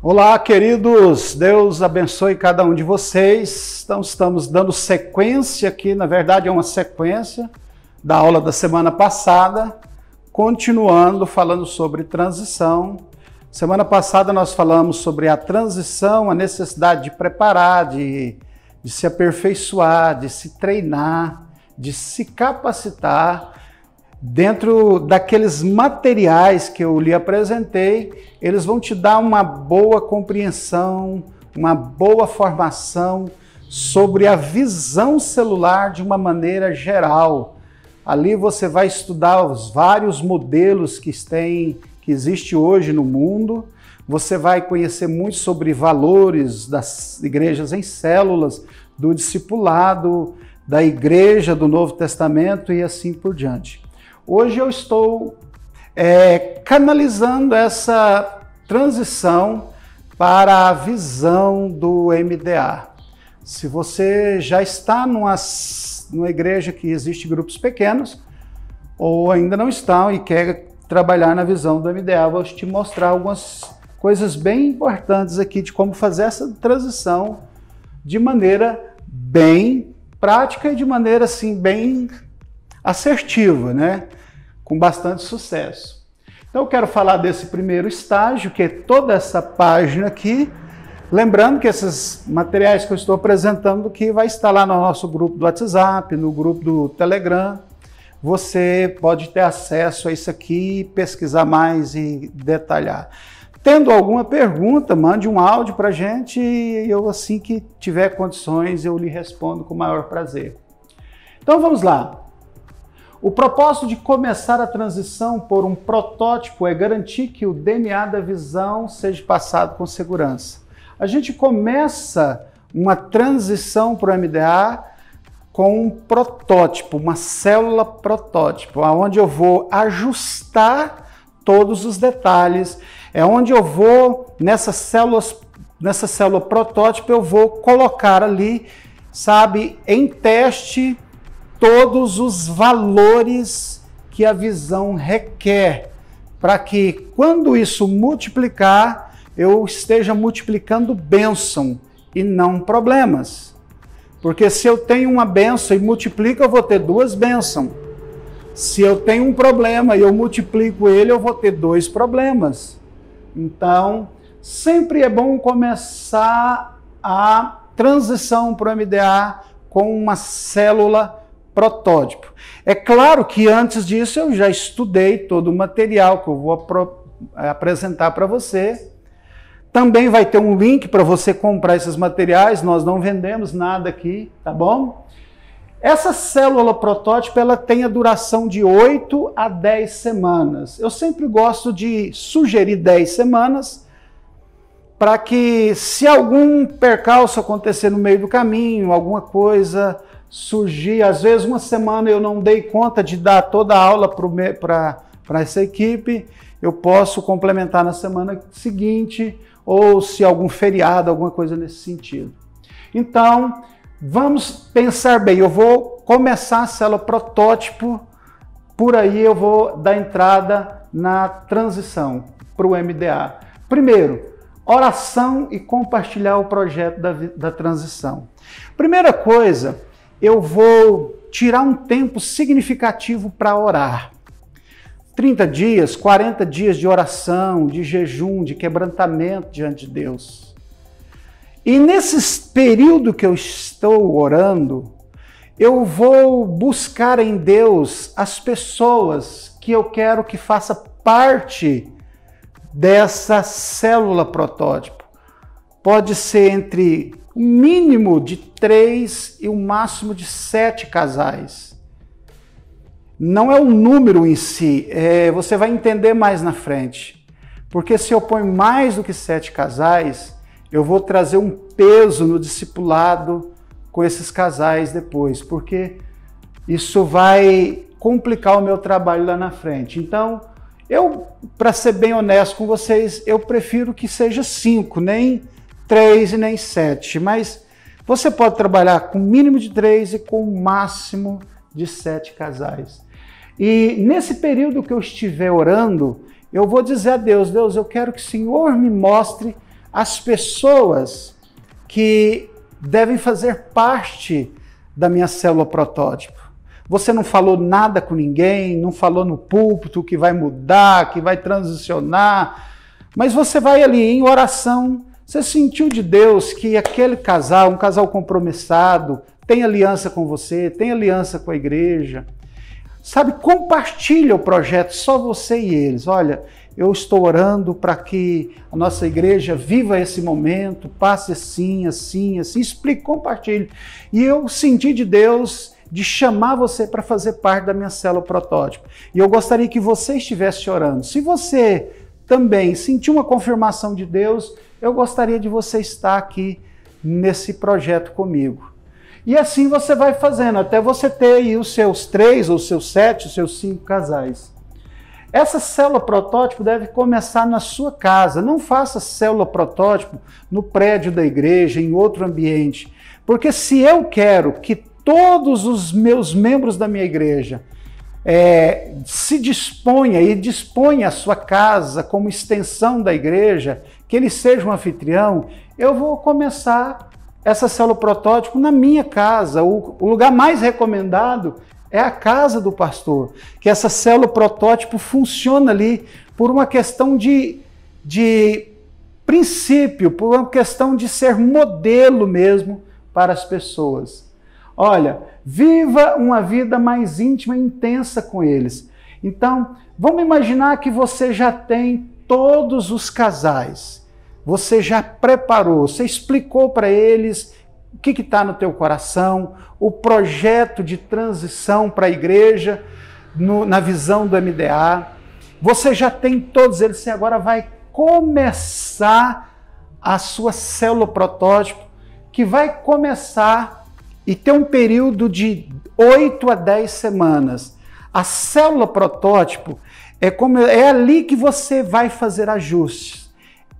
Olá, queridos, Deus abençoe cada um de vocês. Então, estamos dando sequência aqui, na verdade é uma sequência da aula da semana passada, continuando falando sobre transição. Semana passada nós falamos sobre a transição, a necessidade de preparar, de se aperfeiçoar, de se treinar, de se capacitar. Dentro daqueles materiais que eu lhe apresentei, eles vão te dar uma boa compreensão, uma boa formação sobre a visão celular de uma maneira geral. Ali você vai estudar os vários modelos que existe hoje no mundo. Você vai conhecer muito sobre valores das igrejas em células, do discipulado, da igreja do Novo Testamento e assim por diante. Hoje eu estou canalizando essa transição para a visão do MDA. Se você já está numa igreja que existe grupos pequenos, ou ainda não estão e quer trabalhar na visão do MDA, vou te mostrar algumas coisas bem importantes aqui de como fazer essa transição de maneira bem prática e de maneira assim bem assertiva, né? Com bastante sucesso. Então eu quero falar desse primeiro estágio, que é toda essa página aqui. Lembrando que esses materiais que eu estou apresentando aqui vai estar lá no nosso grupo do WhatsApp, no grupo do Telegram. Você pode ter acesso a isso aqui, pesquisar mais e detalhar. Tendo alguma pergunta, mande um áudio para a gente e eu, assim que tiver condições, eu lhe respondo com o maior prazer. Então vamos lá. O propósito de começar a transição por um protótipo é garantir que o DNA da visão seja passado com segurança. A gente começa uma transição para o MDA com um protótipo, uma célula protótipo, onde eu vou ajustar todos os detalhes, é onde eu vou, nessa célula protótipo, eu vou colocar ali, sabe, em teste, todos os valores que a visão requer, para que quando isso multiplicar, eu esteja multiplicando bênção e não problemas. Porque se eu tenho uma bênção e multiplico, eu vou ter duas bênçãos. Se eu tenho um problema e eu multiplico ele, eu vou ter dois problemas. Então, sempre é bom começar a transição para o MDA com uma célula protótipo. É claro que antes disso eu já estudei todo o material que eu vou apresentar para você. Também vai ter um link para você comprar esses materiais, nós não vendemos nada aqui, tá bom? Essa célula protótipo, ela tem a duração de 8 a 10 semanas. Eu sempre gosto de sugerir 10 semanas, para que se algum percalço acontecer no meio do caminho, alguma coisa surgir, às vezes uma semana eu não dei conta de dar toda a aula para essa equipe, eu posso complementar na semana seguinte, ou se algum feriado, alguma coisa nesse sentido. Então, vamos pensar bem, eu vou começar a célula protótipo, por aí eu vou dar entrada na transição para o MDA. Primeiro, oração e compartilhar o projeto da transição. Primeira coisa, eu vou tirar um tempo significativo para orar. 30 dias, 40 dias de oração, de jejum, de quebrantamento diante de Deus. E nesse período que eu estou orando, eu vou buscar em Deus as pessoas que eu quero que faça parte dessa célula protótipo. Pode ser entre o mínimo de 3 e o máximo de 7 casais. Não é o número em si, você vai entender mais na frente. Porque se eu ponho mais do que 7 casais, eu vou trazer um peso no discipulado com esses casais depois, porque isso vai complicar o meu trabalho lá na frente. Então, para ser bem honesto com vocês, eu prefiro que seja 5, nem 3 e nem 7, mas você pode trabalhar com mínimo de 3 e com máximo de 7 casais. E nesse período que eu estiver orando, eu vou dizer a Deus, Deus, eu quero que o Senhor me mostre as pessoas que devem fazer parte da minha célula protótipo. Você não falou nada com ninguém, não falou no púlpito que vai mudar, que vai transicionar, mas você vai ali em oração, você sentiu de Deus que aquele casal, um casal compromissado, tem aliança com você, tem aliança com a igreja. Sabe, compartilha o projeto, só você e eles. Olha, eu estou orando para que a nossa igreja viva esse momento, passe assim, assim, assim. Explique, compartilhe. E eu senti de Deus de chamar você para fazer parte da minha célula protótipo. E eu gostaria que você estivesse orando. Se você também sentiu uma confirmação de Deus, eu gostaria de você estar aqui nesse projeto comigo. E assim você vai fazendo, até você ter aí os seus 3, os seus 7, os seus 5 casais. Essa célula protótipo deve começar na sua casa. Não faça célula protótipo no prédio da igreja, em outro ambiente. Porque se eu quero que todos os meus membros da minha igreja se disponha e disponha a sua casa como extensão da igreja, que ele seja um anfitrião, eu vou começar essa célula protótipo na minha casa. O lugar mais recomendado é a casa do pastor, que essa célula protótipo funciona ali por uma questão de princípio, por uma questão de ser modelo mesmo para as pessoas. Olha, viva uma vida mais íntima e intensa com eles. Então, vamos imaginar que você já tem todos os casais. Você já preparou, você explicou para eles o que está no teu coração, o projeto de transição para a igreja, na visão do MDA. Você já tem todos eles, você agora vai começar a sua célula protótipo, que vai começar e ter um período de 8 a 10 semanas. A célula protótipo é ali que você vai fazer ajustes.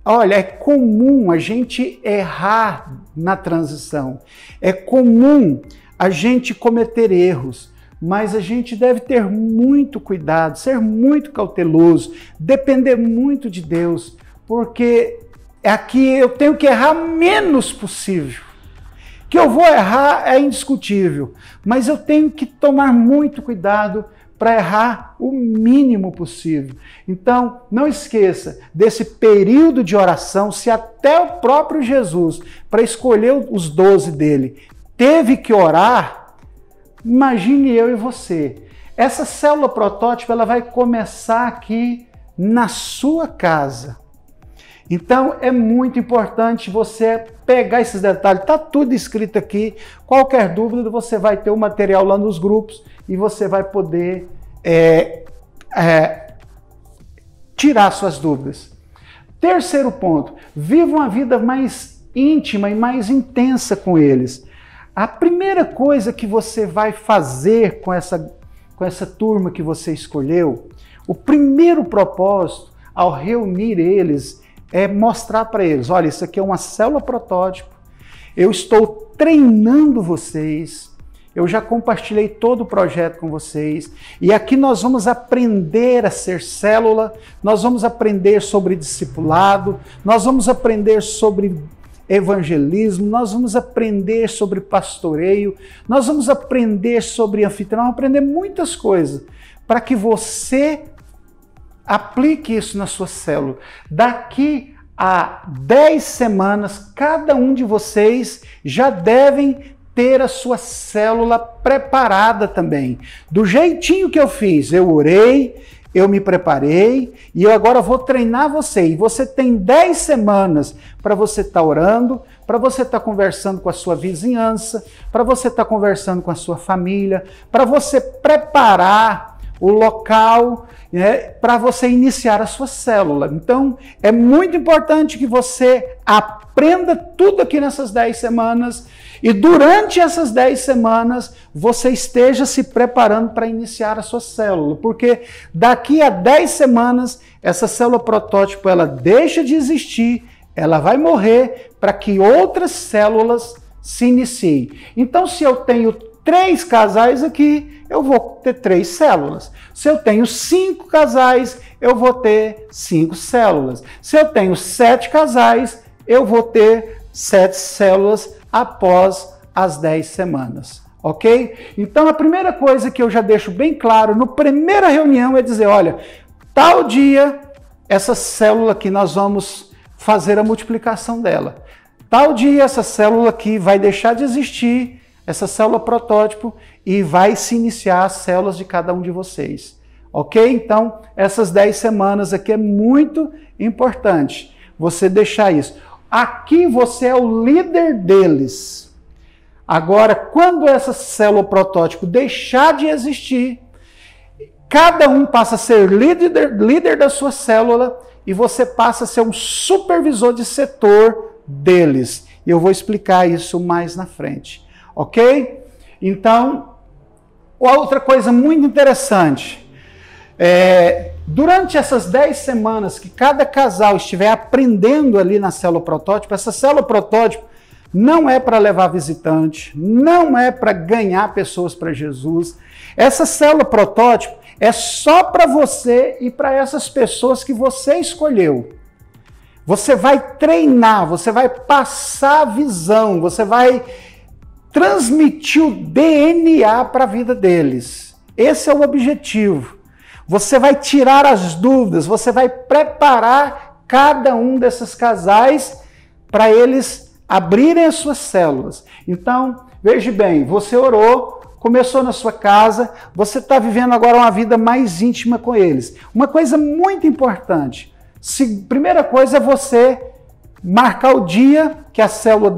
Olha, é comum a gente errar na transição, é comum a gente cometer erros, mas a gente deve ter muito cuidado, ser muito cauteloso, depender muito de Deus, porque aqui eu tenho que errar menos possível. Que eu vou errar é indiscutível, mas eu tenho que tomar muito cuidado para errar o mínimo possível. Então, não esqueça desse período de oração. Se até o próprio Jesus, para escolher os 12 dele, teve que orar, imagine eu e você. Essa célula protótipo ela vai começar aqui na sua casa. Então, é muito importante você pegar esses detalhes. Está tudo escrito aqui. Qualquer dúvida, você vai ter o material lá nos grupos e você vai poder tirar suas dúvidas. Terceiro ponto, viva uma vida mais íntima e mais intensa com eles. A primeira coisa que você vai fazer com essa turma que você escolheu, o primeiro propósito ao reunir eles é mostrar para eles, olha, isso aqui é uma célula protótipo, eu estou treinando vocês, eu já compartilhei todo o projeto com vocês, e aqui nós vamos aprender a ser célula, nós vamos aprender sobre discipulado, nós vamos aprender sobre evangelismo, nós vamos aprender sobre pastoreio, nós vamos aprender sobre anfitrião, vamos aprender muitas coisas, para que você aplique isso na sua célula. Daqui a 10 semanas, cada um de vocês já devem ter a sua célula preparada também. Do jeitinho que eu fiz, eu orei, eu me preparei e eu agora vou treinar você. E você tem 10 semanas para você estar orando, para você estar conversando com a sua vizinhança, para você estar conversando com a sua família, para você preparar o local, para você iniciar a sua célula. Então, é muito importante que você aprenda tudo aqui nessas 10 semanas e durante essas 10 semanas você esteja se preparando para iniciar a sua célula, porque daqui a 10 semanas essa célula protótipo ela deixa de existir, ela vai morrer para que outras células se iniciem. Então, se eu tenho 3 casais aqui, eu vou ter 3 células. Se eu tenho 5 casais, eu vou ter 5 células. Se eu tenho 7 casais, eu vou ter 7 células após as 10 semanas, ok? Então a primeira coisa que eu já deixo bem claro na primeira reunião é dizer, olha, tal dia, essa célula aqui nós vamos fazer a multiplicação dela. Tal dia essa célula aqui vai deixar de existir, essa célula protótipo, e vai se iniciar as células de cada um de vocês. Ok? Então, essas 10 semanas aqui é muito importante você deixar isso. Aqui você é o líder deles. Agora, quando essa célula protótipo deixar de existir, cada um passa a ser líder da sua célula e você passa a ser um supervisor de setor deles. E eu vou explicar isso mais na frente. Ok? Então, outra coisa muito interessante. Durante essas 10 semanas que cada casal estiver aprendendo ali na célula protótipo, essa célula protótipo não é para levar visitante, não é para ganhar pessoas para Jesus. Essa célula protótipo é só para você e para essas pessoas que você escolheu. Você vai treinar, você vai passar a visão, você vai transmitir o DNA para a vida deles. Esse é o objetivo. Você vai tirar as dúvidas, você vai preparar cada um desses casais para eles abrirem as suas células. Então, veja bem, você orou, começou na sua casa, você está vivendo agora uma vida mais íntima com eles. Uma coisa muito importante, primeira coisa é você marcar o dia que a célula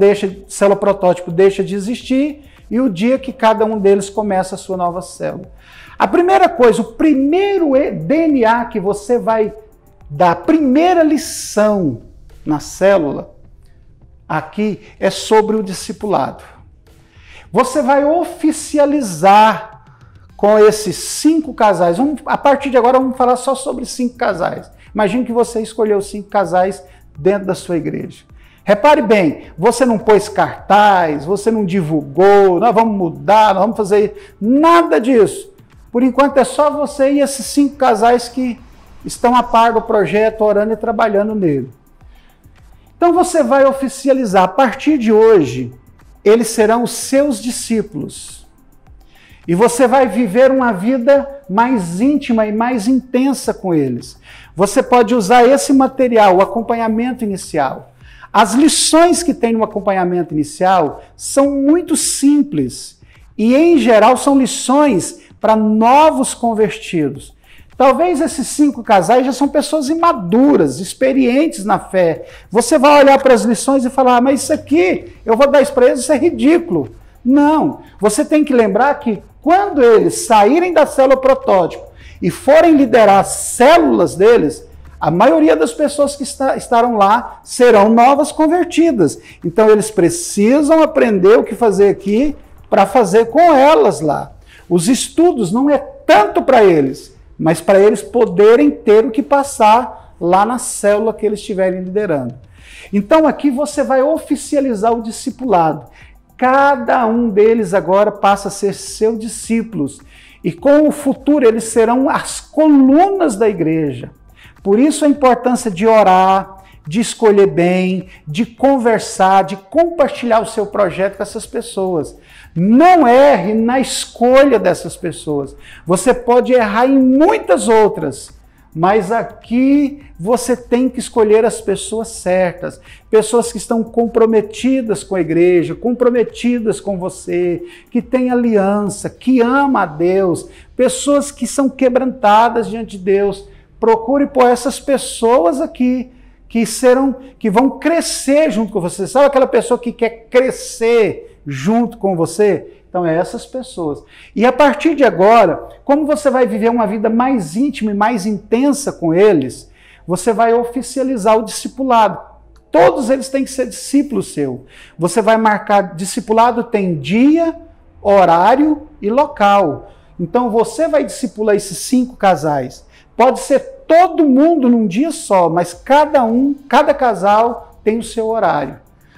protótipo deixa de existir e o dia que cada um deles começa a sua nova célula. A primeira coisa, o primeiro DNA que você vai dar, a primeira lição na célula, aqui, é sobre o discipulado. Você vai oficializar com esses 5 casais. A partir de agora, vamos falar só sobre 5 casais. Imagine que você escolheu 5 casais dentro da sua igreja. Repare bem, você não pôs cartaz, você não divulgou, nós vamos mudar, nós vamos fazer nada disso. Por enquanto é só você e esses 5 casais que estão a par do projeto, orando e trabalhando nele. Então você vai oficializar, a partir de hoje, eles serão os seus discípulos. E você vai viver uma vida mais íntima e mais intensa com eles. Você pode usar esse material, o acompanhamento inicial. As lições que tem no acompanhamento inicial são muito simples e, em geral, são lições para novos convertidos. Talvez esses 5 casais já são pessoas imaduras, experientes na fé. Você vai olhar para as lições e falar, mas isso aqui, eu vou dar isso para eles, isso é ridículo. Não, você tem que lembrar que quando eles saírem da célula protótipo e forem liderar as células deles, a maioria das pessoas que estarão lá serão novas convertidas. Então eles precisam aprender o que fazer aqui para fazer com elas lá. Os estudos não é tanto para eles, mas para eles poderem ter o que passar lá na célula que eles estiverem liderando. Então aqui você vai oficializar o discipulado. Cada um deles agora passa a ser seus discípulos. E com o futuro eles serão as colunas da igreja. Por isso a importância de orar, de escolher bem, de conversar, de compartilhar o seu projeto com essas pessoas. Não erre na escolha dessas pessoas. Você pode errar em muitas outras, mas aqui você tem que escolher as pessoas certas, pessoas que estão comprometidas com a igreja, comprometidas com você, que têm aliança, que amam a Deus, pessoas que são quebrantadas diante de Deus. Procure por essas pessoas aqui, que vão crescer junto com você. Sabe aquela pessoa que quer crescer junto com você? Então, é essas pessoas. E a partir de agora, como você vai viver uma vida mais íntima e mais intensa com eles, você vai oficializar o discipulado. Todos eles têm que ser discípulos seu. Você vai marcar, discipulado tem dia, horário e local. Então, você vai discipular esses 5 casais. Pode ser todo mundo num dia só, mas cada casal tem o seu horário,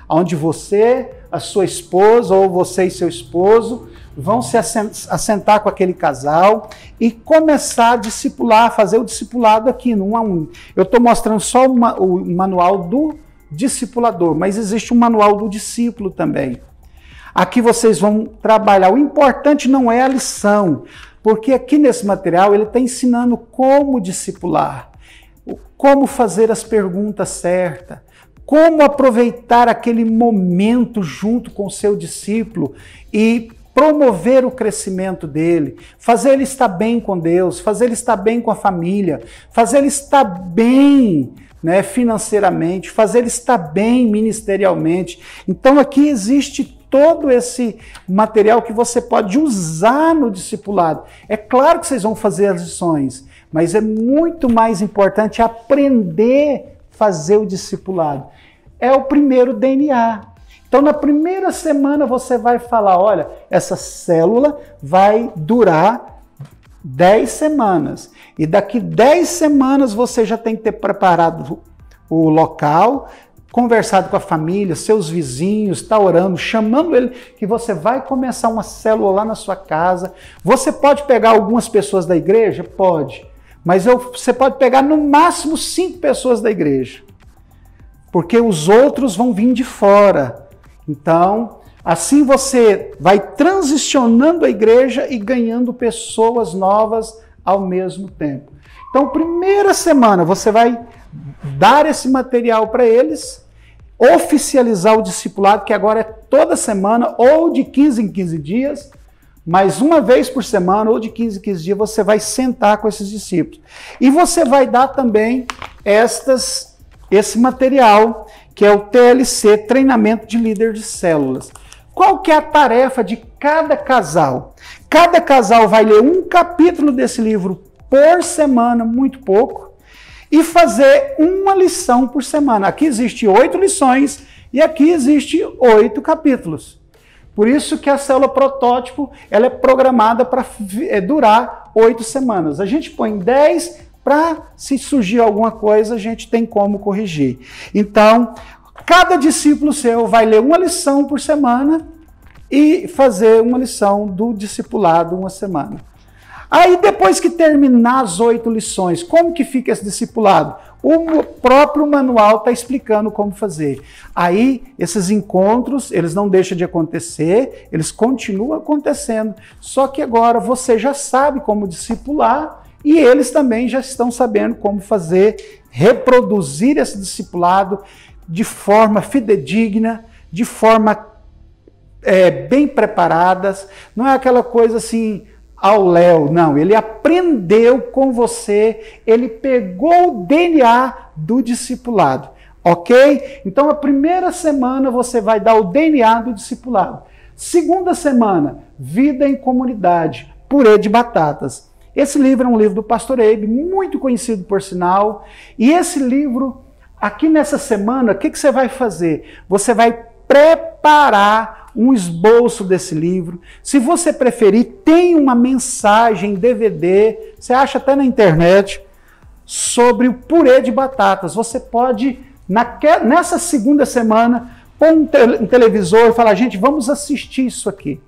onde você, a sua esposa ou você e seu esposo vão se assentar com aquele casal e começar a discipular, fazer o discipulado aqui, no 1 a 1. Eu estou mostrando só o manual discipulador, mas existe um manual do discípulo também. Aqui vocês vão trabalhar. O importante não é a lição, porque aqui nesse material ele está ensinando como discipular, como fazer as perguntas certas, como aproveitar aquele momento junto com o seu discípulo e promover o crescimento dele, fazer ele estar bem com Deus, fazer ele estar bem com a família, fazer ele estar bem, né, financeiramente, fazer ele estar bem ministerialmente. Então aqui existe todo esse material que você pode usar no discipulado. É claro que vocês vão fazer as lições, mas é muito mais importante aprender a fazer o discipulado. É o primeiro DNA. Então, na primeira semana você vai falar, olha, essa célula vai durar 10 semanas. E daqui 10 semanas você já tem que ter preparado o local, conversado com a família, seus vizinhos, está orando, chamando ele, que você vai começar uma célula lá na sua casa. Você pode pegar algumas pessoas da igreja? Pode. Mas você pode pegar no máximo 5 pessoas da igreja. Porque os outros vão vir de fora. Então, assim você vai transicionando a igreja e ganhando pessoas novas ao mesmo tempo. Então, primeira semana você vai dar esse material para eles, oficializar o discipulado, que agora é toda semana, ou de 15 em 15 dias, mas uma vez por semana, ou de 15 em 15 dias, você vai sentar com esses discípulos. E você vai dar também esse material, que é o TLC, Treinamento de Líder de Células. Qual que é a tarefa de cada casal? Cada casal vai ler um capítulo desse livro por semana, muito pouco, e fazer uma lição por semana. Aqui existe 8 lições e aqui existe 8 capítulos. Por isso que a célula protótipo ela é programada para durar 8 semanas. A gente põe 10 para, se surgir alguma coisa, a gente tem como corrigir. Então, cada discípulo seu vai ler uma lição por semana e fazer uma lição do discipulado uma semana. Aí, depois que terminar as 8 lições, como que fica esse discipulado? O próprio manual está explicando como fazer. Aí, esses encontros, eles não deixam de acontecer, eles continuam acontecendo, só que agora você já sabe como discipular, e eles também já estão sabendo como fazer, reproduzir esse discipulado de forma fidedigna, de forma bem preparadas. Não é aquela coisa assim, ao léu, não. Ele aprendeu com você, ele pegou o DNA do discipulado, ok? Então, a primeira semana você vai dar o DNA do discipulado. Segunda semana, Vida em Comunidade, Purê de Batatas. Esse livro é um livro do Pastor Abe, muito conhecido por sinal. E esse livro, aqui nessa semana, o que você vai fazer? Você vai preparar um esboço desse livro. Se você preferir, tem uma mensagem DVD, você acha até na internet, sobre o purê de batatas. Você pode, nessa segunda semana, pôr um televisor e falar, gente, vamos assistir isso aqui.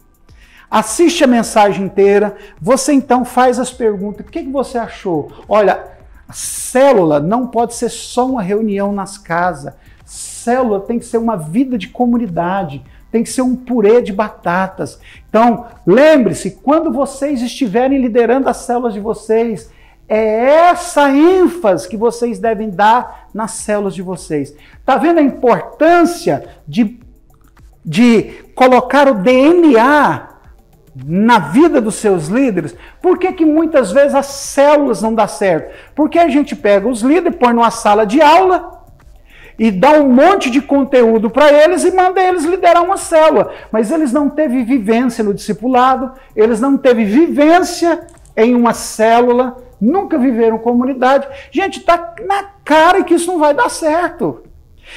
Assiste a mensagem inteira, você então faz as perguntas. O que você achou? Olha, a célula não pode ser só uma reunião nas casas. Célula tem que ser uma vida de comunidade, tem que ser um purê de batatas. Então, lembre-se, quando vocês estiverem liderando as células de vocês, é essa ênfase que vocês devem dar nas células de vocês. Está vendo a importância de colocar o DNA na vida dos seus líderes? Por que muitas vezes as células não dão certo? Porque a gente pega os líderes, põe numa sala de aula e dá um monte de conteúdo para eles e manda eles liderar uma célula. Mas eles não teve vivência no discipulado, eles não teve vivência em uma célula, nunca viveram comunidade. Gente, está na cara que isso não vai dar certo.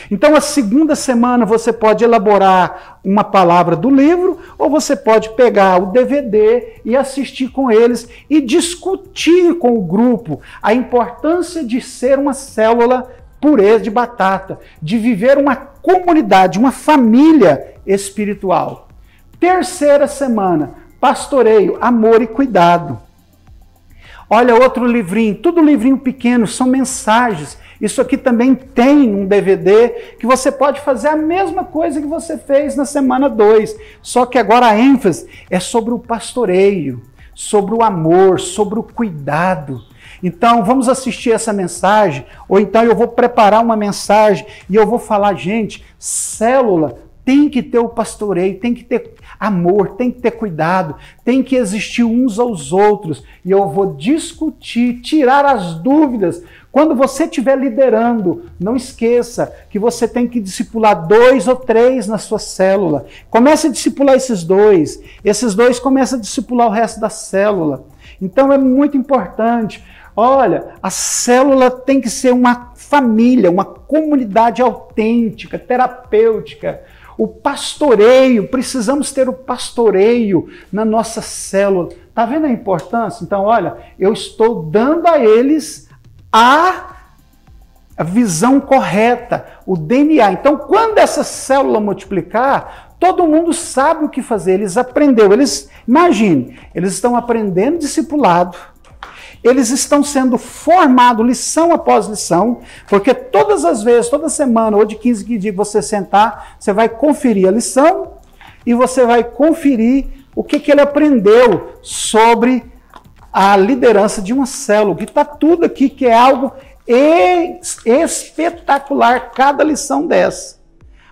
Então, a segunda semana você pode elaborar uma palavra do livro ou você pode pegar o DVD e assistir com eles e discutir com o grupo a importância de ser uma célula purê de batata, de viver uma comunidade, uma família espiritual. Terceira semana, pastoreio, amor e cuidado. Olha, outro livrinho, tudo livrinho pequeno, são mensagens. Isso aqui também tem um DVD que você pode fazer a mesma coisa que você fez na semana 2. Só que agora a ênfase é sobre o pastoreio, sobre o amor, sobre o cuidado. Então, vamos assistir essa mensagem, ou então eu vou preparar uma mensagem e eu vou falar, gente, célula tem que ter o pastoreio, tem que ter amor, tem que ter cuidado, tem que existir uns aos outros. E eu vou discutir, tirar as dúvidas. Quando você estiver liderando, não esqueça que você tem que discipular 2 ou 3 na sua célula. Comece a discipular esses 2. Esses 2 começam a discipular o resto da célula. Então é muito importante. Olha, a célula tem que ser uma família, uma comunidade autêntica, terapêutica. O pastoreio, precisamos ter o pastoreio na nossa célula. Está vendo a importância? Então, olha, eu estou dando a eles a visão correta, o DNA. Então, quando essa célula multiplicar, todo mundo sabe o que fazer, eles aprenderam. Imagine, eles estão aprendendo discipulado, eles estão sendo formados lição após lição, porque todas as vezes, toda semana, ou de 15 dias você sentar, você vai conferir a lição e você vai conferir o que ele aprendeu sobre a liderança de uma célula, que está tudo aqui, que é algo espetacular, cada lição dessa.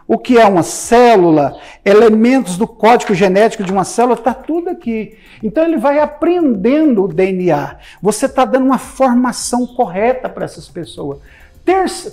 O que é uma célula, elementos do código genético de uma célula, está tudo aqui. Então ele vai aprendendo o DNA. Você está dando uma formação correta para essas pessoas.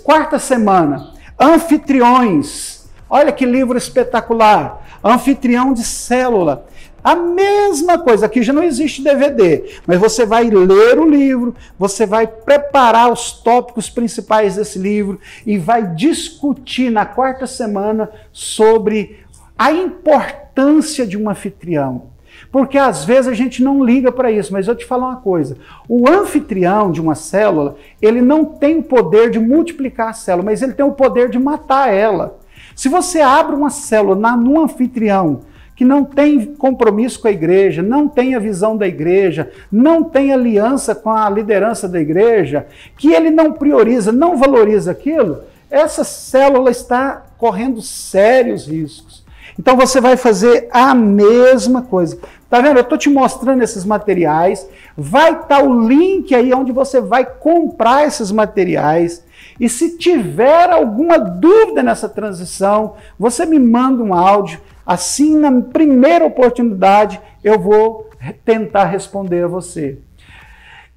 Quarta semana, anfitriões. Olha que livro espetacular. Anfitrião de célula. A mesma coisa, aqui já não existe DVD, mas você vai ler o livro, você vai preparar os tópicos principais desse livro e vai discutir na quarta semana sobre a importância de um anfitrião. Porque às vezes a gente não liga para isso, mas eu te falo uma coisa, o anfitrião de uma célula, ele não tem o poder de multiplicar a célula, mas ele tem o poder de matar ela. Se você abre uma célula num anfitrião, que não tem compromisso com a igreja, não tem a visão da igreja, não tem aliança com a liderança da igreja, que ele não prioriza, não valoriza aquilo, essa célula está correndo sérios riscos. Então você vai fazer a mesma coisa. Tá vendo? Eu estou te mostrando esses materiais, vai estar o link aí onde você vai comprar esses materiais. E se tiver alguma dúvida nessa transição, você me manda um áudio. Assim, na primeira oportunidade, eu vou tentar responder a você.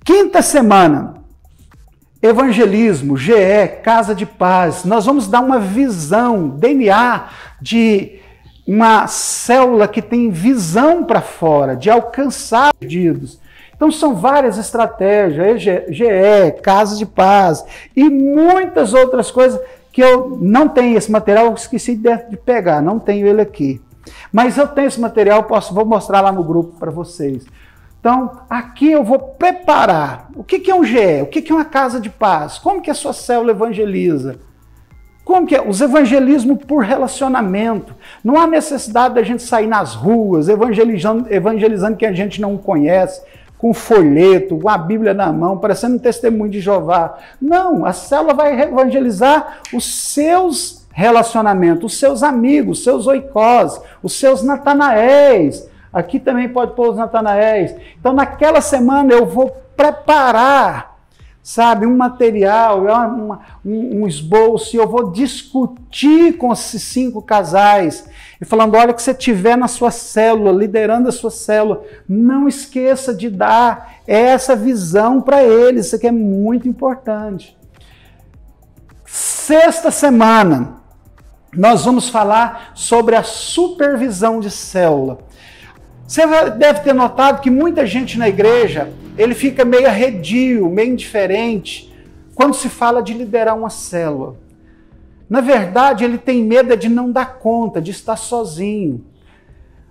Quinta semana, evangelismo, GE, Casa de Paz. Nós vamos dar uma visão, DNA, de uma célula que tem visão para fora, de alcançar perdidos. Então são várias estratégias, GE, Casa de Paz e muitas outras coisas que eu não tenho esse material, eu esqueci de pegar, não tenho ele aqui. Mas eu tenho esse material, vou mostrar lá no grupo para vocês. Então, aqui eu vou preparar. O que é um GE? O que é uma Casa de Paz? Como que a sua célula evangeliza? Como que é? Os evangelismos por relacionamento. Não há necessidade da gente sair nas ruas, evangelizando quem a gente não conhece, com folheto, com a Bíblia na mão, parecendo um testemunho de Jeová. Não, a célula vai evangelizar os seus relacionamentos, os seus amigos, os seus oicós, os seus natanaéis. Aqui também pode pôr os natanaéis. Então, naquela semana eu vou preparar, sabe, um material, um esboço, e eu vou discutir com esses 5 casais, e falando, olha, que você estiver na sua célula, liderando a sua célula, não esqueça de dar essa visão para eles, isso aqui é muito importante. Sexta semana, nós vamos falar sobre a supervisão de célula. Você deve ter notado que muita gente na igreja, ele fica meio arredio, meio indiferente, quando se fala de liderar uma célula. Na verdade, ele tem medo de não dar conta, de estar sozinho.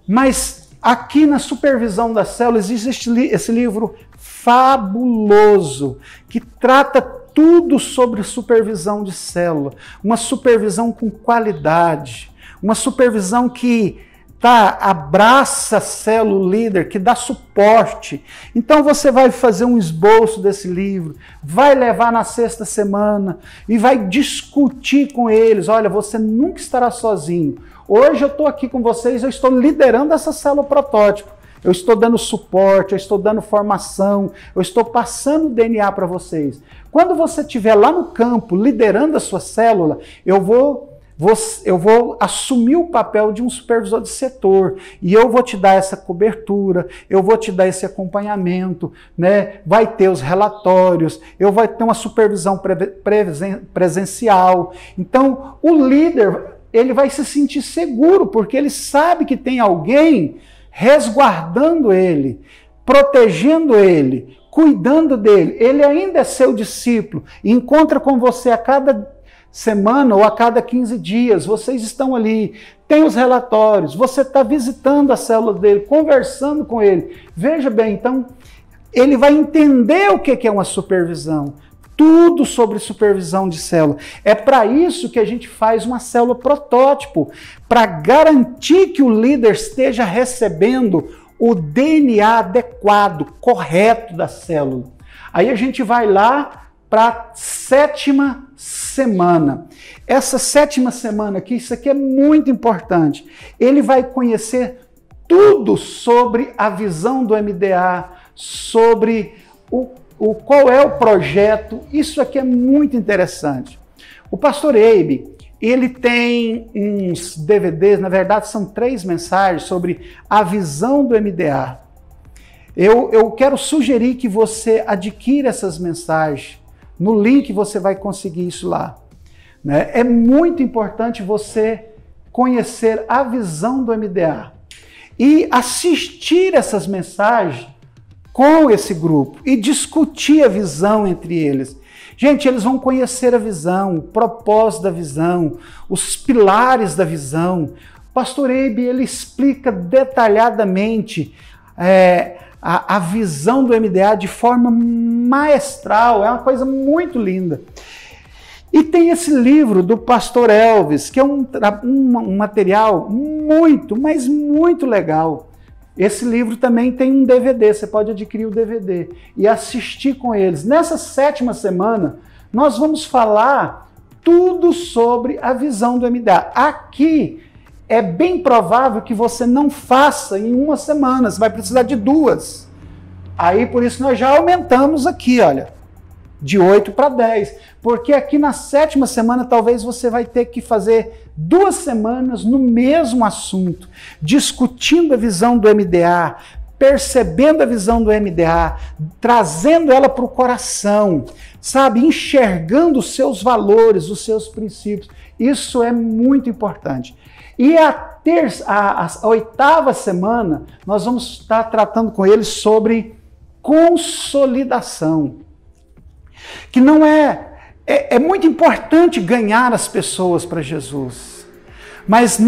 Mas aqui na supervisão da célula existe esse livro fabuloso, que trata tudo sobre supervisão de célula. Uma supervisão com qualidade, uma supervisão que tá? Abraça a célula líder, que dá suporte. Então você vai fazer um esboço desse livro, vai levar na sexta semana e vai discutir com eles. Olha, você nunca estará sozinho. Hoje eu estou aqui com vocês, eu estou liderando essa célula protótipo. Eu estou dando suporte, eu estou dando formação, eu estou passando o DNA para vocês. Quando você estiver lá no campo liderando a sua célula, eu vou assumir o papel de um supervisor de setor e eu vou te dar essa cobertura, eu vou te dar esse acompanhamento, né? Vai ter os relatórios, eu vou ter uma supervisão presencial. Então, o líder, ele vai se sentir seguro, porque ele sabe que tem alguém resguardando ele, protegendo ele, cuidando dele. Ele ainda é seu discípulo, encontra com você a cada semana ou a cada 15 dias, vocês estão ali, tem os relatórios, você está visitando a célula dele, conversando com ele. Veja bem, então, ele vai entender o que é uma supervisão, tudo sobre supervisão de célula. É para isso que a gente faz uma célula protótipo, para garantir que o líder esteja recebendo o DNA adequado, correto da célula. Aí a gente vai lá para a 7ª semana. Essa 7ª semana aqui, isso aqui é muito importante. Ele vai conhecer tudo sobre a visão do MDA, sobre qual é o projeto. Isso aqui é muito interessante. O pastor Abe, ele tem uns DVDs, na verdade são 3 mensagens sobre a visão do MDA. Eu quero sugerir que você adquira essas mensagens. No link você vai conseguir isso lá. Né? É muito importante você conhecer a visão do MDA e assistir essas mensagens com esse grupo e discutir a visão entre eles. Gente, eles vão conhecer a visão, o propósito da visão, os pilares da visão. O pastor Abe, ele explica detalhadamente a visão do MDA de forma maestral, é uma coisa muito linda. E tem esse livro do pastor Elvis, que é um material muito, mas muito legal. Esse livro também tem um DVD, você pode adquirir o DVD e assistir com eles. Nessa 7ª semana, nós vamos falar tudo sobre a visão do MDA. Aqui é bem provável que você não faça em 1 semana, você vai precisar de 2. Aí, por isso, nós já aumentamos aqui, olha, de 8 para 10. Porque aqui na 7ª semana, talvez você vai ter que fazer 2 semanas no mesmo assunto, discutindo a visão do MDA, percebendo a visão do MDA, trazendo ela para o coração, sabe? Enxergando os seus valores, os seus princípios. Isso é muito importante. E a 8ª semana, nós vamos estar tratando com eles sobre consolidação. Que não é muito importante ganhar as pessoas para Jesus. Mas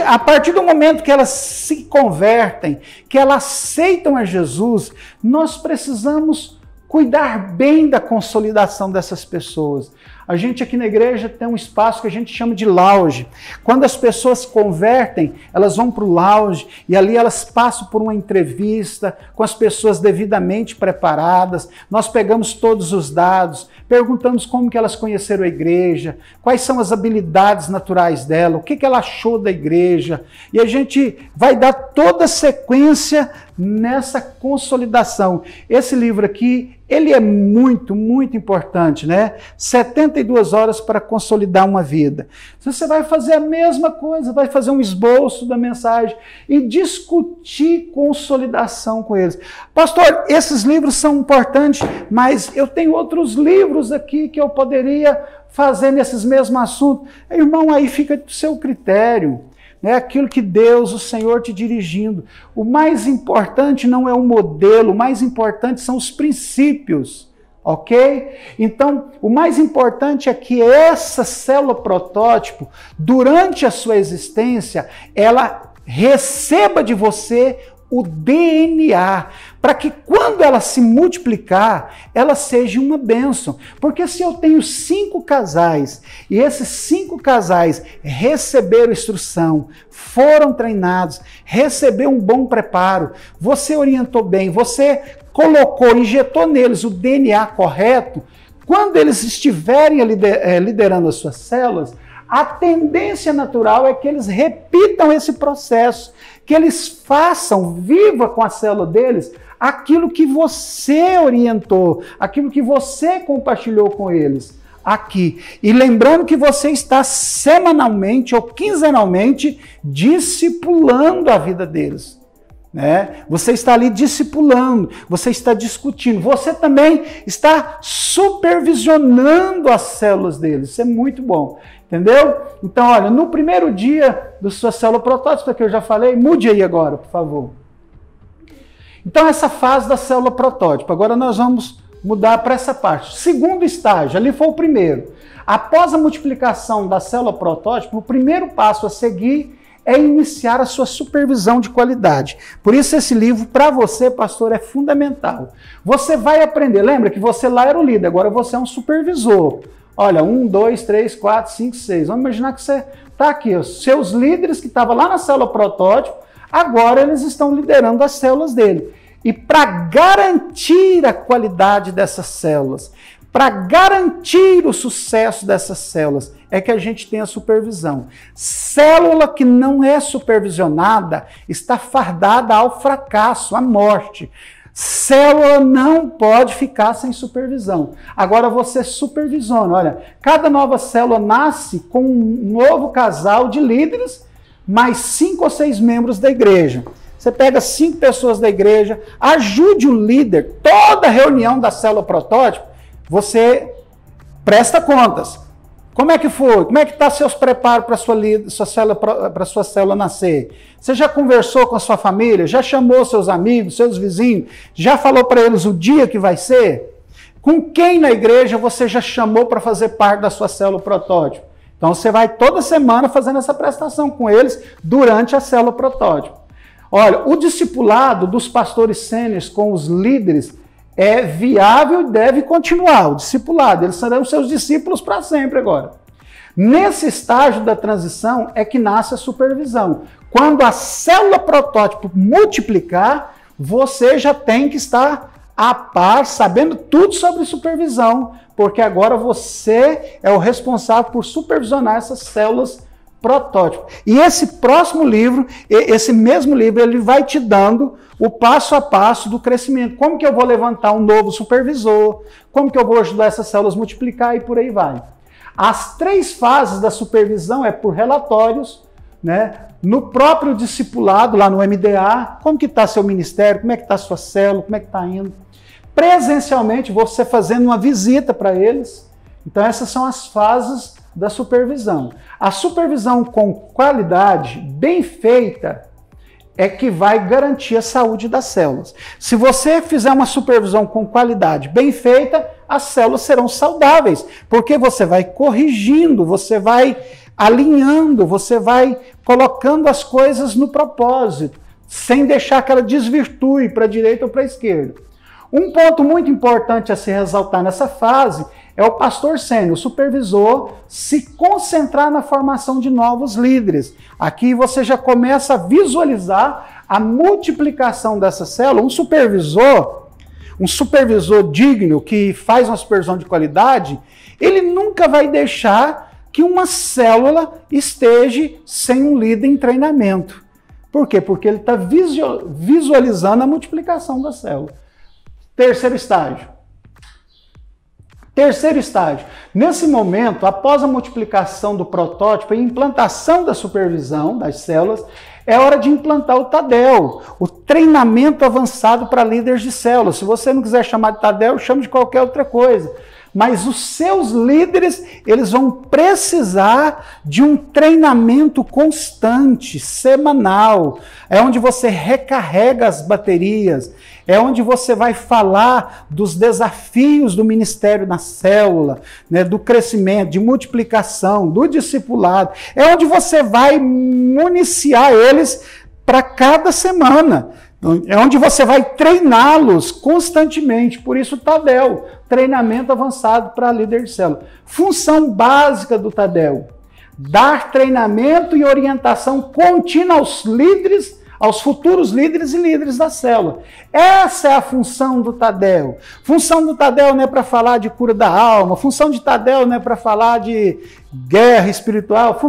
a partir do momento que elas se convertem, que elas aceitam a Jesus, nós precisamos cuidar bem da consolidação dessas pessoas. A gente aqui na igreja tem um espaço que a gente chama de lounge. Quando as pessoas se convertem, elas vão para o lounge e ali elas passam por uma entrevista com as pessoas devidamente preparadas. Nós pegamos todos os dados, perguntamos como que elas conheceram a igreja, quais são as habilidades naturais dela, o que ela achou da igreja. E a gente vai dar toda a sequência nessa consolidação. Esse livro aqui, ele é muito, muito importante, né? 72 horas para consolidar uma vida. Você vai fazer a mesma coisa, vai fazer um esboço da mensagem e discutir consolidação com eles. Pastor, esses livros são importantes, mas eu tenho outros livros aqui que eu poderia fazer nesses mesmos assuntos. Irmão, aí fica do seu critério. É aquilo que Deus, o Senhor, te dirigindo. O mais importante não é o modelo, o mais importante são os princípios, ok? Então, o mais importante é que essa célula protótipo, durante a sua existência, ela receba de você o DNA, para que quando ela se multiplicar, ela seja uma bênção. Porque se eu tenho 5 casais, e esses 5 casais receberam instrução, foram treinados, receberam um bom preparo, você orientou bem, você colocou, injetou neles o DNA correto, quando eles estiverem liderando as suas células, a tendência natural é que eles repitam esse processo, que eles façam, viva com a célula deles, aquilo que você orientou, aquilo que você compartilhou com eles aqui. E lembrando que você está semanalmente ou quinzenalmente discipulando a vida deles. Né? Você está ali discipulando, você está discutindo, você também está supervisionando as células deles. Isso é muito bom. Entendeu? Então, olha, no primeiro dia da sua célula protótipo, que eu já falei, mude aí agora, por favor. Então, essa fase da célula protótipo, agora nós vamos mudar para essa parte. Segundo estágio, ali foi o primeiro. Após a multiplicação da célula protótipo, o primeiro passo a seguir é iniciar a sua supervisão de qualidade. Por isso, esse livro, para você, pastor, é fundamental. Você vai aprender, lembra que você lá era o líder, agora você é um supervisor. Olha, 1, 2, 3, 4, 5, 6. Vamos imaginar que você está aqui. Os seus líderes que estavam lá na célula protótipo, agora eles estão liderando as células dele. E para garantir a qualidade dessas células, para garantir o sucesso dessas células, é que a gente tem a supervisão. Célula que não é supervisionada está fardada ao fracasso, à morte. Célula não pode ficar sem supervisão. Agora você supervisiona. Olha, cada nova célula nasce com um novo casal de líderes, mais 5 ou 6 membros da igreja. Você pega 5 pessoas da igreja, ajude o líder, toda reunião da célula protótipo, você presta contas. Como é que foi? Como é que está seus preparos para sua célula nascer? Você já conversou com a sua família? Já chamou seus amigos, seus vizinhos? Já falou para eles o dia que vai ser? Com quem na igreja você já chamou para fazer parte da sua célula protótipo? Então você vai toda semana fazendo essa prestação com eles durante a célula protótipo. Olha, o discipulado dos pastores sêniores com os líderes é viável e deve continuar. O discipulado, eles serão seus discípulos para sempre agora. Nesse estágio da transição é que nasce a supervisão. Quando a célula protótipo multiplicar, você já tem que estar a par, sabendo tudo sobre supervisão, porque agora você é o responsável por supervisionar essas células protótipo. E esse próximo livro, esse mesmo livro, ele vai te dando o passo a passo do crescimento. Como que eu vou levantar um novo supervisor? Como que eu vou ajudar essas células a multiplicar e por aí vai. As 3 fases da supervisão é por relatórios, né? No próprio discipulado, lá no MDA, como que está seu ministério, como é que está sua célula, como é que está indo. Presencialmente, você fazendo uma visita para eles. Então essas são as fases da supervisão. A supervisão com qualidade, bem feita, é que vai garantir a saúde das células. Se você fizer uma supervisão com qualidade bem feita, as células serão saudáveis, porque você vai corrigindo, você vai alinhando, você vai colocando as coisas no propósito, sem deixar que ela desvirtue para a direita ou para a esquerda. Um ponto muito importante a se ressaltar nessa fase é o pastor sênior, o supervisor, se concentrar na formação de novos líderes. Aqui você já começa a visualizar a multiplicação dessa célula. Um supervisor digno, que faz uma supervisão de qualidade, ele nunca vai deixar que uma célula esteja sem um líder em treinamento. Por quê? Porque ele está visualizando a multiplicação da célula. Terceiro estágio. Nesse momento, após a multiplicação do protótipo e implantação da supervisão das células, é hora de implantar o TADEL, o treinamento avançado para líderes de células. Se você não quiser chamar de TADEL, chame de qualquer outra coisa. Mas os seus líderes, eles vão precisar de um treinamento constante, semanal. É onde você recarrega as baterias, é onde você vai falar dos desafios do ministério na célula, né, do crescimento, de multiplicação, do discipulado. É onde você vai municiar eles para cada semana. É onde você vai treiná-los constantemente. Por isso, Tadel, treinamento avançado para líder de célula. Função básica do Tadel: dar treinamento e orientação contínua aos líderes, aos futuros líderes e líderes da célula. Essa é a função do Tadel. Função do Tadel não é para falar de cura da alma, função de Tadel não é para falar de guerra espiritual,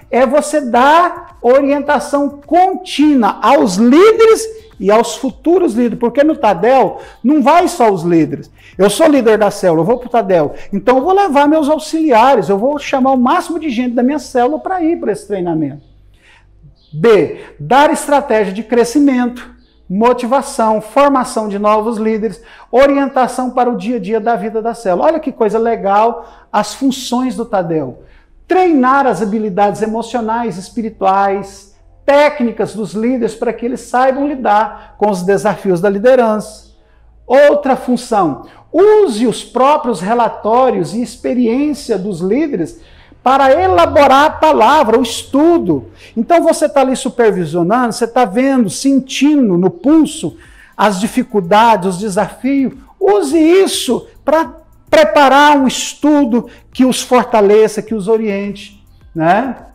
é você dar orientação contínua aos líderes e aos futuros líderes, porque no Tadel não vai só os líderes. Eu sou líder da célula, eu vou para o Tadel, então eu vou levar meus auxiliares, eu vou chamar o máximo de gente da minha célula para ir para esse treinamento. B, dar estratégia de crescimento, motivação, formação de novos líderes, orientação para o dia a dia da vida da célula. Olha que coisa legal as funções do Tadel. Treinar as habilidades emocionais, espirituais, técnicas dos líderes para que eles saibam lidar com os desafios da liderança. Outra função, use os próprios relatórios e experiência dos líderes para elaborar a palavra, o estudo. Então você está ali supervisionando, você está vendo, sentindo no pulso as dificuldades, os desafios. Use isso para preparar um estudo que os fortaleça, que os oriente, né?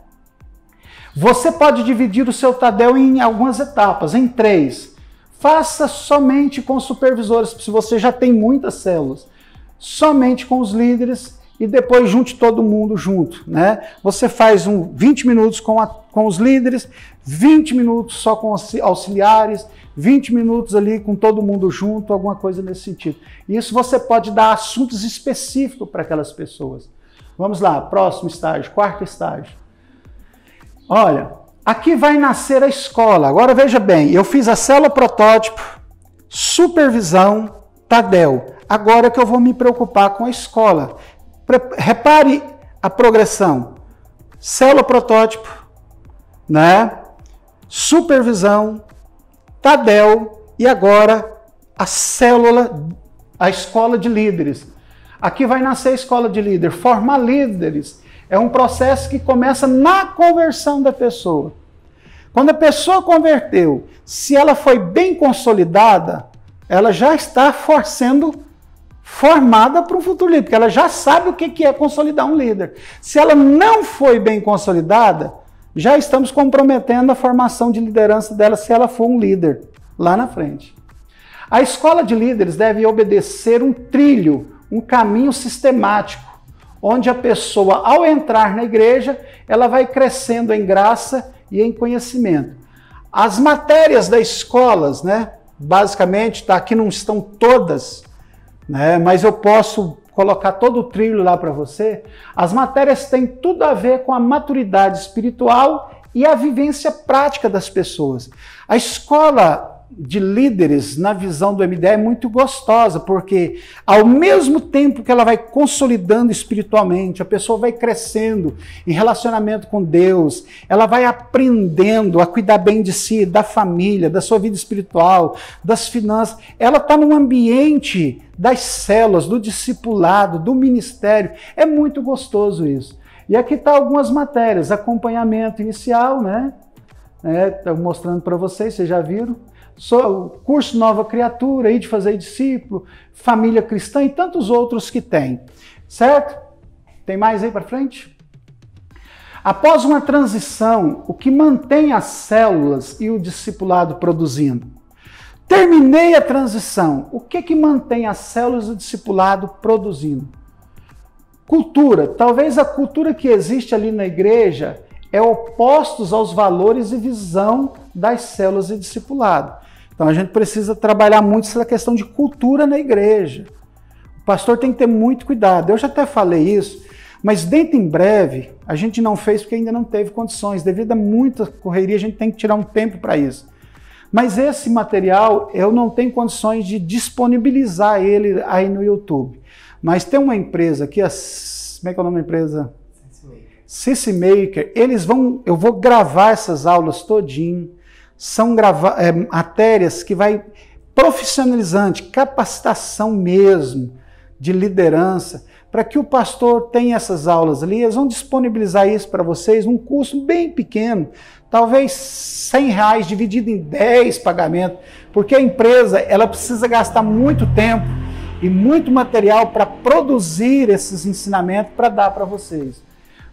Você pode dividir o seu Tadel em algumas etapas, em 3. Faça somente com os supervisores, se você já tem muitas células. Somente com os líderes e depois junte todo mundo junto, né? Você faz 20 minutos com os líderes, 20 minutos só com os auxiliares, 20 minutos ali com todo mundo junto, alguma coisa nesse sentido. Isso você pode dar assuntos específicos para aquelas pessoas. Vamos lá, próximo estágio, 4º estágio. Olha, aqui vai nascer a escola. Agora veja bem, eu fiz a célula protótipo, supervisão, Tadel. Agora que eu vou me preocupar com a escola. Repare a progressão. Célula protótipo, né? Supervisão, Tadel e agora a célula, a escola de líderes. Aqui vai nascer a escola de líder. Formar líderes é um processo que começa na conversão da pessoa. Quando a pessoa converteu, se ela foi bem consolidada, ela já está sendo formada para um futuro líder, porque ela já sabe o que é consolidar um líder. Se ela não foi bem consolidada, já estamos comprometendo a formação de liderança dela se ela for um líder lá na frente. A escola de líderes deve obedecer um trilho, um caminho sistemático, onde a pessoa, ao entrar na igreja, ela vai crescendo em graça e em conhecimento. As matérias das escolas, né, basicamente, aqui não estão todas, né, mas eu posso colocar todo o trilho lá para você. As matérias têm tudo a ver com a maturidade espiritual e a vivência prática das pessoas. A escola de líderes, na visão do MDA, é muito gostosa, porque ao mesmo tempo que ela vai consolidando espiritualmente, a pessoa vai crescendo em relacionamento com Deus, ela vai aprendendo a cuidar bem de si, da família, da sua vida espiritual, das finanças. Ela está num ambiente das células, do discipulado, do ministério. É muito gostoso isso. E aqui está algumas matérias, acompanhamento inicial, né? Estou mostrando para vocês já viram? O curso Nova Criatura, aí de fazer discípulo, família cristã e tantos outros que tem, certo? Tem mais aí para frente? Após uma transição, o que mantém as células e o discipulado produzindo? Terminei a transição, o que mantém as células e o discipulado produzindo? Cultura. Talvez a cultura que existe ali na igreja é opostos aos valores e visão das células e discipulado. Então a gente precisa trabalhar muito essa questão de cultura na igreja. O pastor tem que ter muito cuidado. Eu já até falei isso, mas dentro em breve, a gente não fez porque ainda não teve condições. Devido a muita correria, a gente tem que tirar um tempo para isso. Mas esse material, eu não tenho condições de disponibilizar ele aí no YouTube. Mas tem uma empresa aqui, como é que é o nome da empresa? CC Maker. Eu vou gravar essas aulas todinho. São matérias que vai profissionalizante, capacitação mesmo, de liderança, para que o pastor tenha essas aulas ali. Eles vão disponibilizar isso para vocês num custo bem pequeno, talvez R$100 dividido em 10 pagamentos, porque a empresa ela precisa gastar muito tempo e muito material para produzir esses ensinamentos para dar para vocês.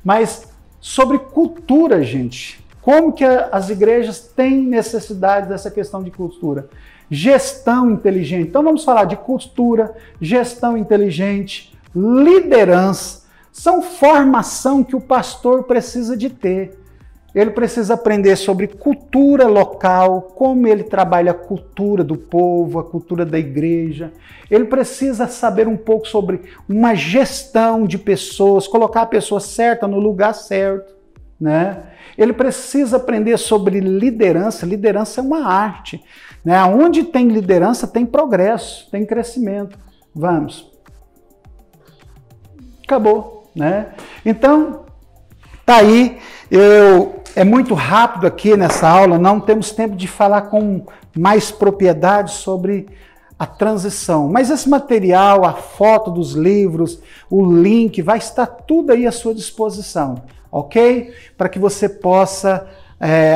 Mas sobre cultura, gente, como que as igrejas têm necessidade dessa questão de cultura? Gestão inteligente. Então vamos falar de cultura, gestão inteligente, liderança. São formação que o pastor precisa de ter. Ele precisa aprender sobre cultura local, como ele trabalha a cultura do povo, a cultura da igreja. Ele precisa saber um pouco sobre uma gestão de pessoas, colocar a pessoa certa no lugar certo, né? Ele precisa aprender sobre liderança. Liderança é uma arte, né? Onde tem liderança, tem progresso, tem crescimento. Vamos. Acabou, né? Então, tá aí. É muito rápido aqui nessa aula, não temos tempo de falar com mais propriedade sobre a transição. Mas esse material, a foto dos livros, o link, vai estar tudo aí à sua disposição, ok? Para que você possa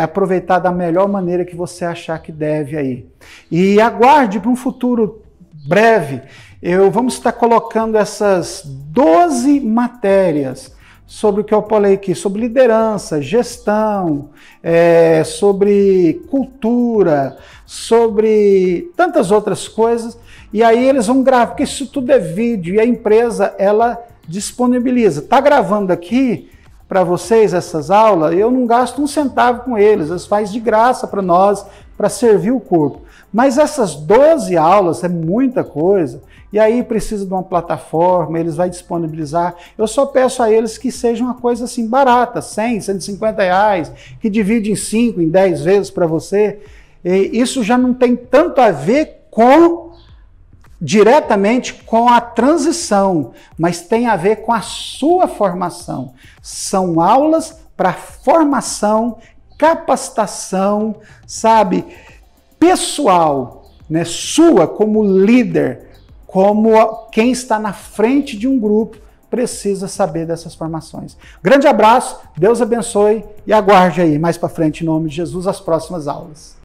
aproveitar da melhor maneira que você achar que deve aí. E aguarde para um futuro breve, vamos estar colocando essas 12 matérias sobre o que eu falei aqui, sobre liderança, gestão, sobre cultura, sobre tantas outras coisas, e aí eles vão gravar, porque isso tudo é vídeo, e a empresa, ela disponibiliza. Está gravando aqui para vocês essas aulas, eu não gasto um centavo com eles fazem de graça para nós, para servir o corpo. Mas essas 12 aulas é muita coisa, e aí precisa de uma plataforma, eles vão disponibilizar. Eu só peço a eles que seja uma coisa assim barata, 100, 150 reais, que divide em 5, em 10 vezes para você. E isso já não tem tanto a ver diretamente com a transição, mas tem a ver com a sua formação. São aulas para formação, capacitação, sabe, pessoal, né, sua como líder, como quem está na frente de um grupo precisa saber dessas formações. Grande abraço, Deus abençoe e aguarde aí mais para frente, em nome de Jesus, as próximas aulas.